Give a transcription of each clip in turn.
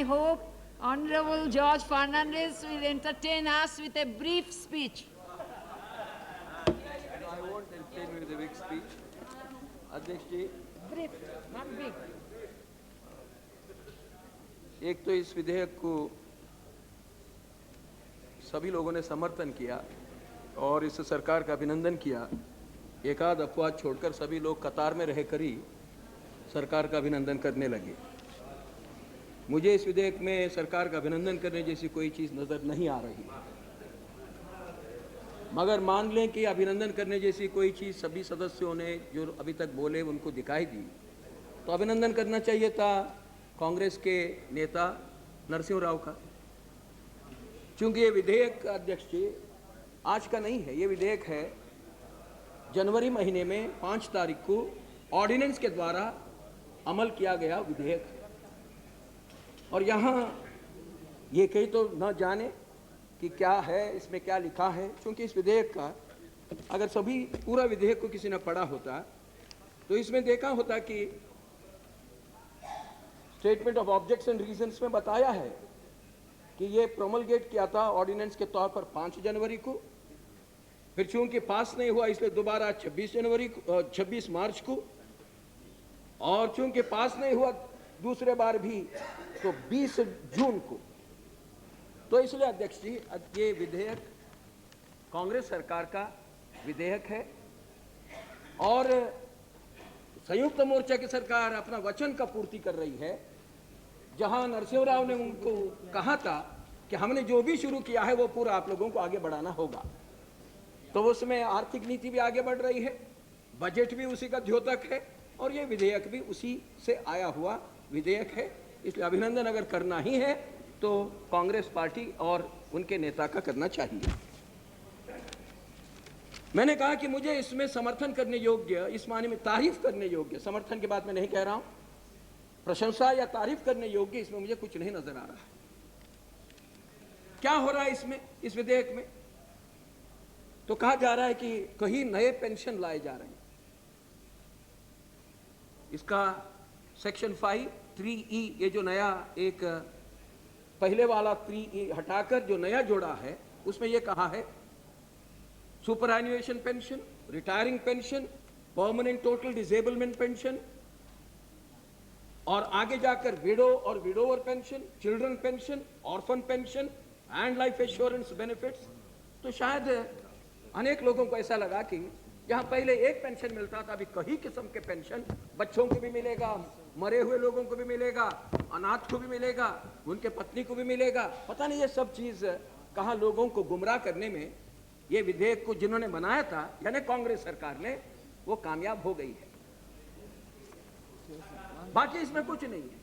I hope Honorable George Fernandez will entertain us with a brief speech. I won't entertain with a big speech. अध्यक्ष जी, Brief, not big. एक तो इस विधेयक को सभी लोगों ने समर्थन किया और इस सरकार का अभिनंदन किया। एक आध अपवाद छोड़कर सभी लोग कतार में रहकर ही सरकार का अभिनंदन करने लगे। मुझे इस विधेयक में सरकार का अभिनंदन करने जैसी कोई चीज़ नज़र नहीं आ रही, मगर मान लें कि अभिनंदन करने जैसी कोई चीज़ सभी सदस्यों ने जो अभी तक बोले उनको दिखाई दी, तो अभिनंदन करना चाहिए था कांग्रेस के नेता नरसिंह राव का। क्योंकि ये विधेयक, अध्यक्ष जी, आज का नहीं है। ये विधेयक है जनवरी महीने में 5 तारीख को ऑर्डिनेंस के द्वारा अमल किया गया विधेयक। और यहाँ ये कहीं तो न जाने कि क्या है, इसमें क्या लिखा है। क्योंकि इस विधेयक का अगर सभी पूरा विधेयक को किसी ने पढ़ा होता तो इसमें देखा होता कि statement of objects and reasons में बताया है कि ये प्रोमलगेट किया था ऑर्डिनेंस के तौर पर 5 जनवरी को, फिर चूंकि पास नहीं हुआ इसलिए दोबारा 26 मार्च को, और चूंकि पास नहीं हुआ दूसरे बार भी तो 20 जून को। तो इसलिए अध्यक्ष जी, ये विधेयक कांग्रेस सरकार का विधेयक है और संयुक्त मोर्चा की सरकार अपना वचन का पूर्ति कर रही है। जहां नरसिंह राव ने उनको कहा था कि हमने जो भी शुरू किया है वो पूरा आप लोगों को आगे बढ़ाना होगा, तो उसमें आर्थिक नीति भी आगे बढ़ रही है, बजट भी उसी का द्योतक है और ये विधेयक भी उसी से आया हुआ विधेयक है। इसलिए अभिनंदन अगर करना ही है तो कांग्रेस पार्टी और उनके नेता का करना चाहिए। मैंने कहा कि मुझे इसमें समर्थन करने योग्य, इस माने में तारीफ करने योग्य, समर्थन की बात मैं नहीं कह रहा हूं, प्रशंसा या तारीफ करने योग्य इसमें मुझे कुछ नहीं नजर आ रहा है। क्या हो रहा है इसमें, इस विधेयक में? तो कहा जा रहा है कि कहीं नए पेंशन लाए जा रहे हैं। इसका सेक्शन 5 3E, ये जो नया एक पहले वाला 3E हटाकर जो नया जोड़ा है उसमें ये कहा है superannuation pension, retiring pension, permanent total disablement pension और आगे जाकर विडो और widower pension, children pension, orphan pension and life assurance benefits. तो शायद अनेक लोगों को ऐसा लगा कि जहां पहले एक पेंशन मिलता था, अभी कई किस्म के पेंशन बच्चों को भी मिलेगा, मरे हुए लोगों को भी मिलेगा, अनाथ को भी मिलेगा, उनके पत्नी को भी मिलेगा। पता नहीं ये सब चीज कहां लोगों को गुमराह करने में ये विधेयक को जिन्होंने बनाया था यानी कांग्रेस सरकार ने, वो कामयाब हो गई है। बाकी इसमें कुछ नहीं है।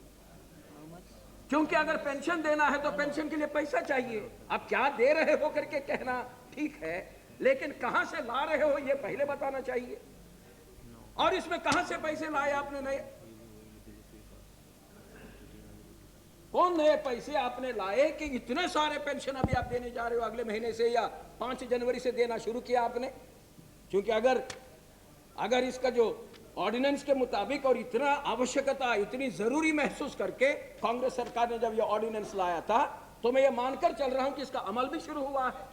क्योंकि अगर पेंशन देना है तो पेंशन के लिए पैसा चाहिए। अब क्या दे रहे हो करके कहना ठीक है, लेकिन कहां से ला रहे हो ये पहले बताना चाहिए। और इसमें कहां से पैसे लाए आपने? नए कौन नए पैसे आपने लाए कि इतने सारे पेंशन अभी आप देने जा रहे हो अगले महीने से या 5 जनवरी से देना शुरू किया आपने? क्योंकि अगर इसका जो ऑर्डिनेंस के मुताबिक और इतना आवश्यकता, इतनी जरूरी महसूस करके कांग्रेस सरकार ने जब यह ऑर्डिनेंस लाया था, तो मैं ये मानकर चल रहा हूं कि इसका अमल भी शुरू हुआ है।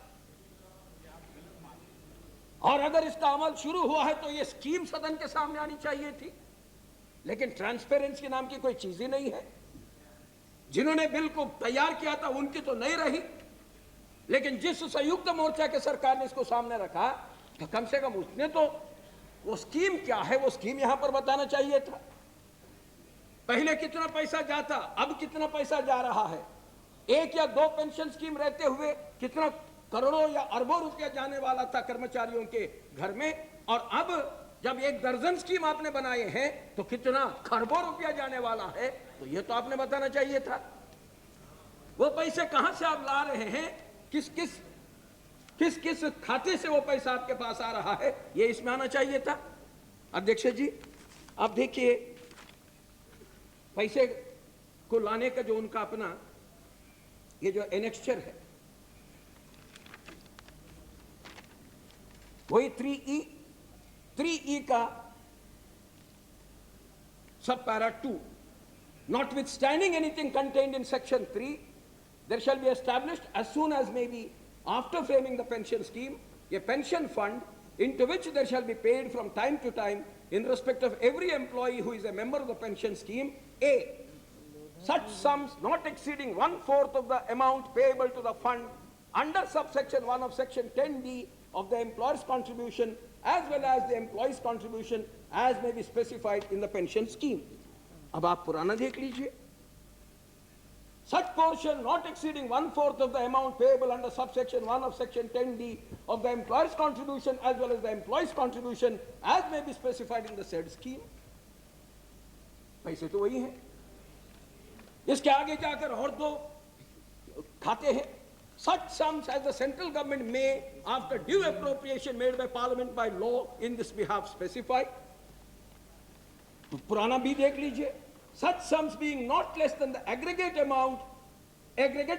और अगर इसका अमल शुरू हुआ है तो यह स्कीम सदन के सामने आनी चाहिए थी, लेकिन ट्रांसपेरेंसी नाम की कोई चीज ही नहीं है। जिन्होंने बिल को तैयार किया था उनकी तो नहीं रही, लेकिन जिस संयुक्त मोर्चा के सरकार ने इसको सामने रखा तो कम से कम उसने तो वो स्कीम क्या है वो स्कीम यहां पर बताना चाहिए था। पहले कितना पैसा जाता, अब कितना पैसा जा रहा है। 1 या 2 पेंशन स्कीम रहते हुए कितना करोड़ों या अरबों रुपया जाने वाला था कर्मचारियों के घर में, और अब जब 1 दर्जन स्कीम आपने बनाए हैं तो कितना खरबों रुपया जाने वाला है। तो ये तो आपने बताना चाहिए था। वो पैसे कहां से आप ला रहे हैं, किस किस खाते से वो पैसा आपके पास आ रहा है, ये इसमें आना चाहिए था। अध्यक्ष जी, आप देखिए पैसे को लाने का जो उनका अपना ये जो एनेक्स्चर है वही 3E का सब para 2 notwithstanding anything contained in section 3, there shall be established as soon as may be after framing the pension scheme a pension fund into which there shall be paid from time to time in respect of every employee who is a member of the pension scheme A, such sums not exceeding 1/4 of the amount payable to the fund under subsection 1 of section 10D of the employer's contribution as well as the employee's contribution as may be specified in the pension scheme. अब आप पुराना देख लीजिए. Such portion not exceeding 1/4 of the amount payable under subsection 1 of section 10D of the employer's contribution as well as the employee's contribution as may be specified in the said scheme. पैसे तो वही हैं. इसके आगे जाकर और दो खाते हैं. Such sums as the central government may, after due appropriation made by Parliament by law in this behalf specify. तो पुराना भी देख लीजिए. Such sums being not less than the aggregate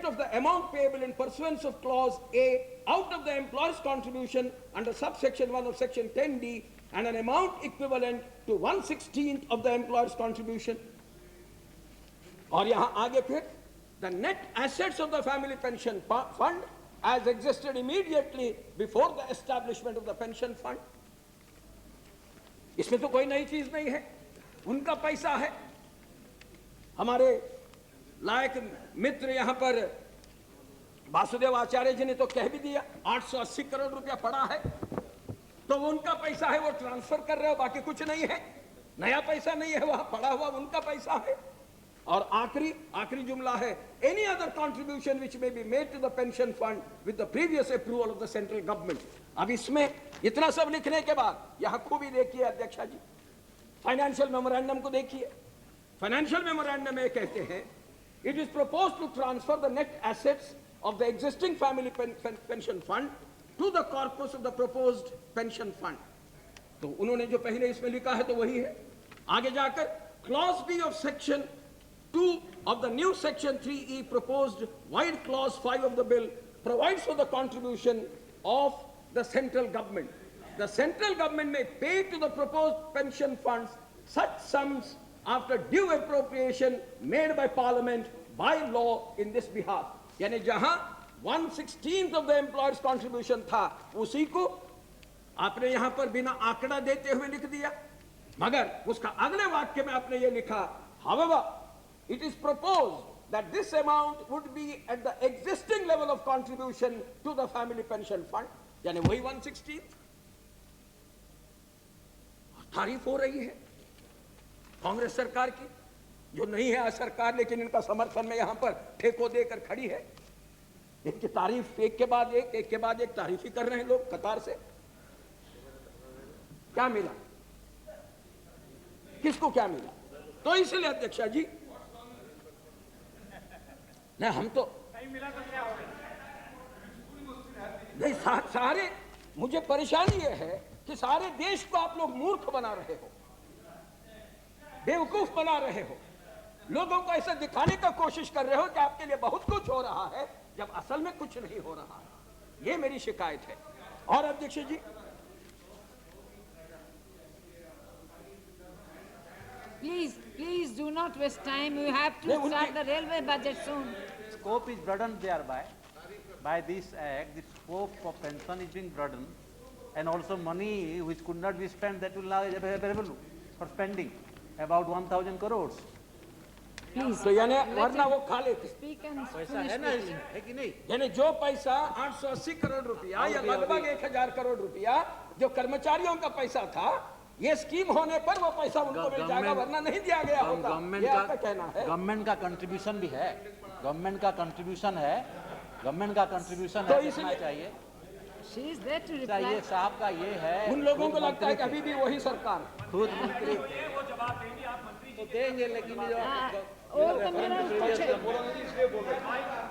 of the amount payable in pursuance of clause A out of the employer's contribution under subsection 1 of section 10D and an amount equivalent to 1/16 of the employer's contribution. और यहां आगे फिर the net assets of the family pension fund as existed immediately before the establishment of the pension fund. इसमें तो कोई नई चीज नहीं है, उनका पैसा है. हमारे लायक मित्र यहां पर वासुदेव आचार्य जी ने तो कह भी दिया 880 करोड़ रुपया पड़ा है, तो वो उनका पैसा है, वो ट्रांसफर कर रहे हो, बाकी कुछ नहीं है, नया पैसा नहीं है, वहां पड़ा हुआ उनका पैसा है. और आखिरी जुमला है any other contribution which may be made to the pension fund with the previous approval of the central government. अब इसमें इतना सब लिखने के बाद यहां खूबी देखिए अध्यक्षा जी, फाइनेंशियल मेमोरेंडम को देखिए. फाइनेंशियल मेमोरेंडम में कहते हैं it is propose to transfer the net assets of the existing family pension fund to the corpus of the proposed pension fund. तो उन्होंने जो पहले इसमें लिखा है तो वही है. आगे जाकर clause B of section 2 of the new section 3E proposed wide clause 5 of the bill provides for the contribution of the central government. The central government may pay to the proposed pension funds such sums after due appropriation made by parliament by law in this behalf. यानी जहां 1/16 of the employer's contribution था उसी को आपने यहां पर बिना आंकड़ा देते हुए लिख दिया, मगर उसका अगले वाक्य में आपने ये लिखा however it is proposed that this amount would be at the existing level of contribution to the family pension fund. यानी वही 1/16. तारीफ हो रही है कांग्रेस सरकार की, जो नहीं है सरकार लेकिन इनका समर्थन में यहां पर ठेको देकर खड़ी है. इनकी तारीफ एक के बाद एक तारीफ ही कर रहे हैं लोग कतार से. क्या मिला, किसको क्या मिला? तो इसलिए अध्यक्षा जी नहीं, हम तो नहीं सारे, मुझे परेशानी यह है कि सारे देश को आप लोग मूर्ख बना रहे हो, बेवकूफ बना रहे हो, लोगों को ऐसा दिखाने का कोशिश कर रहे हो कि आपके लिए बहुत कुछ हो रहा है जब असल में कुछ नहीं हो रहा है. ये मेरी शिकायत है. और अध्यक्ष जी Please do not waste time. We have to start the railway budget soon. Scope is broadened thereby. By this act, the scope of pension is being broadened, and also money which could not be spent, that will now be available for spending, about 1,000 crores. Please. तो यानी वरना वो खा लेते. Speak and पैसा finish है ना, speaking. है कि नहीं? यानी जो पैसा 880 करोड़ रुपया या लगभग 1000 करोड़ रुपया जो कर्मचारियों का पैसा था, ये स्कीम होने पर वो पैसा उनको मिल जाएगा, वरना नहीं दिया गया होता. ये आपका कहना है. गवर्नमेंट का कंट्रीब्यूशन भी है, गवर्नमेंट का कंट्रीब्यूशन है, गवर्नमेंट का कंट्रीब्यूशन तो है, इसलिए चाहिए. She is there to ये reply. साहब का ये है. उन लोगों को लगता है कि अभी भी वही सरकार. खुद मंत्री तो देंगे, लेकिन जो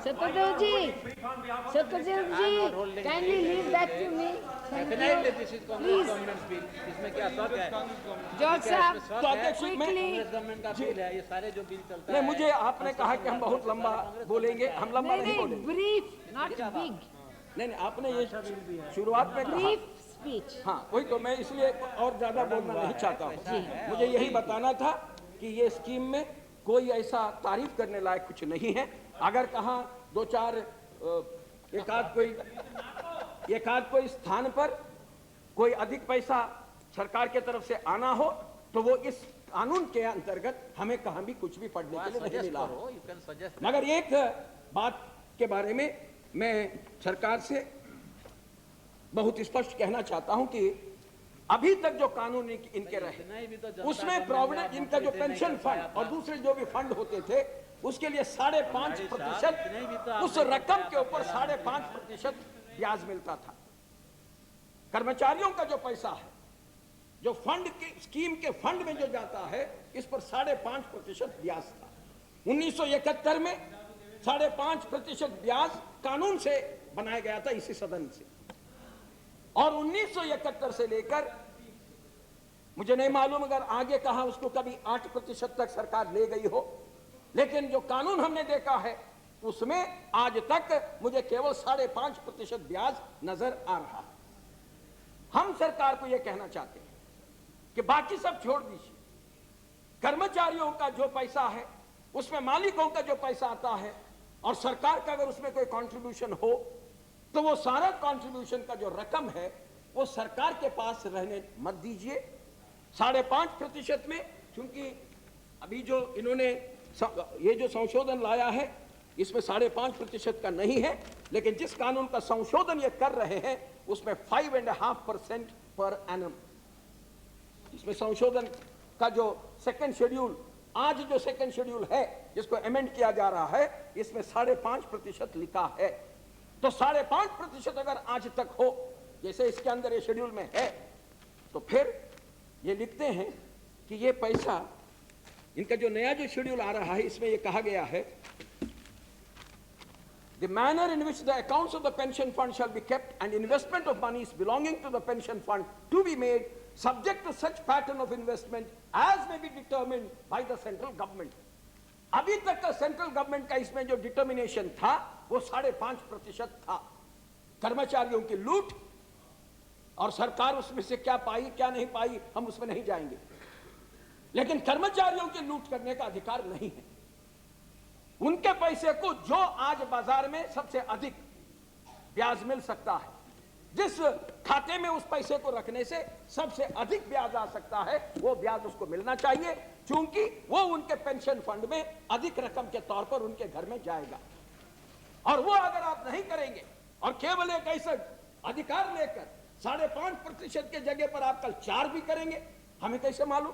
Satyadev ji, kindly leave that to me. Thank Definitely you. this is Congress government's bill. इसमें क्या शक है? George इसमें साहब, तो अध्यक्ष quickly. कांग्रेस गवर्नमेंट का बिल है, ये सारे जो बिल चलता नहीं, है. मुझे आपने कहा कि हम बहुत लंबा बोलेंगे, हम लंबा नहीं नहीं, बोलेंगे. brief, not big. नहीं, आपने ये शुरुआत में कहा. Brief speech. हाँ, वही तो मैं इसलिए और ज्यादा बोलना नहीं चाहता हूँ. मुझे यही बताना था कि ये स्कीम में कोई ऐसा तारीफ करने लायक कुछ नहीं है। अगर कहा दो चार एक आध कोई स्थान पर कोई अधिक पैसा सरकार के तरफ से आना हो तो वो इस कानून के अंतर्गत हमें कहीं भी कुछ भी पढ़ने के लिए नहीं मिला हो। मगर एक बात के बारे में मैं सरकार से बहुत स्पष्ट कहना चाहता हूं कि अभी तक जो कानून इनके रहे उसमें प्रोविडेंट इनका जो पेंशन फंड और दूसरे जो भी फंड होते थे उसके लिए 5.5% उस रकम के ऊपर 5.5% ब्याज मिलता था। कर्मचारियों का जो पैसा है जो फंड की स्कीम के फंड में जो जाता है इस पर 5.5% ब्याज था। 1971 में 5.5% ब्याज कानून से बनाया गया था इसी सदन से, और 1971 से लेकर मुझे नहीं मालूम अगर आगे कहा उसको कभी 8% तक सरकार ले गई हो, लेकिन जो कानून हमने देखा है उसमें आज तक मुझे केवल 5.5% ब्याज नजर आ रहा है। हम सरकार को यह कहना चाहते हैं कि बाकी सब छोड़ दीजिए, कर्मचारियों का जो पैसा है उसमें मालिकों का जो पैसा आता है और सरकार का अगर उसमें कोई कंट्रीब्यूशन हो तो वो सारा कंट्रीब्यूशन का जो रकम है वो सरकार के पास रहने मत दीजिए। 5.5% में, क्योंकि अभी जो इन्होंने ये जो संशोधन लाया है इसमें 5.5% का नहीं है, लेकिन जिस कानून का संशोधन ये कर रहे हैं उसमें 5.5% पर एनम, इसमें संशोधन का जो सेकंड शेड्यूल आज जो सेकंड शेड्यूल है जिसको अमेंड किया जा रहा है इसमें 5.5% लिखा है। तो 5.5% अगर आज तक हो जैसे इसके अंदर ये शेड्यूल में है तो फिर ये लिखते हैं कि ये पैसा इनका जो नया जो शेड्यूल आ रहा है इसमें ये कहा गया है The manner in which the accounts of the pension fund shall be kept and investment of monies belonging to the pension fund to be made subject to such pattern of investment as may be determined by the central government. अभी तक का central government का इसमें जो determination था वो 5.5% था। कर्मचारियों की लूट और सरकार उसमें से क्या पाई क्या नहीं पाई हम उसमें नहीं जाएंगे, लेकिन कर्मचारियों की लूट करने का अधिकार नहीं है। उनके पैसे को जो आज बाजार में सबसे अधिक ब्याज मिल सकता है, जिस खाते में उस पैसे को रखने से सबसे अधिक ब्याज आ सकता है वो ब्याज उसको मिलना चाहिए, क्योंकि वो उनके पेंशन फंड में अधिक रकम के तौर पर उनके घर में जाएगा। और वो अगर आप नहीं करेंगे और केवल एक ऐसा अधिकार लेकर 5.5% के जगह पर आप कल 4 भी करेंगे, हमें कैसे मालूम?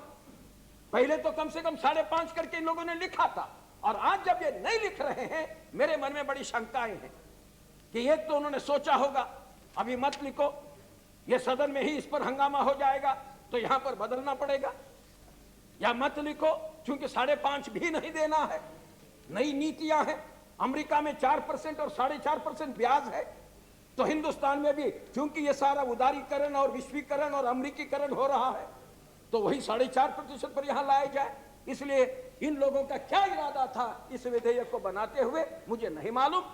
पहले तो कम से कम 5.5 करके इन लोगों ने लिखा था, और आज जब ये नहीं लिख रहे हैं मेरे मन में बड़ी शंकाएं हैं कि एक तो उन्होंने सोचा होगा अभी मत लिखो, ये सदन में ही इस पर हंगामा हो जाएगा तो यहां पर बदलना पड़ेगा, या मत लिखो क्योंकि 5.5 भी नहीं देना है। नई नीतियां हैं, अमेरिका में 4% और 4.5% ब्याज है, तो हिंदुस्तान में भी क्योंकि ये सारा उदारीकरण और विश्वीकरण और अमरीकीकरण हो रहा है तो वही 4.5% पर यहां लाया जाए। इसलिए इन लोगों का क्या इरादा था इस विधेयक को बनाते हुए मुझे नहीं मालूम,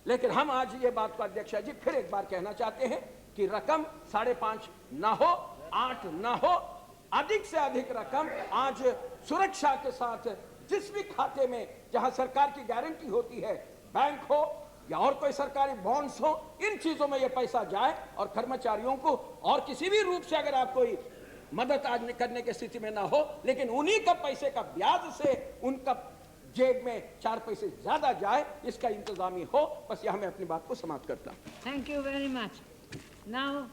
लेकिन हम आज ये बात को अध्यक्ष जी फिर एक बार कहना चाहते हैं कि रकम 5.5 ना हो, 8 ना हो, अधिक से अधिक रकम आज सुरक्षा के साथ जिस भी खाते में जहां सरकार की गारंटी होती है, बैंक हो या और कोई सरकारी बॉन्ड्स हो, इन चीजों में यह पैसा जाए और कर्मचारियों को और किसी भी रूप से अगर आप कोई मदद आज करने की स्थिति में ना हो, लेकिन उन्हीं का पैसे का ब्याज से उनका जेब में 4 पैसे ज्यादा जाए इसका इंतजामी हो। बस यह मैं अपनी बात को समाप्त करता हूं। Thank you very much. Now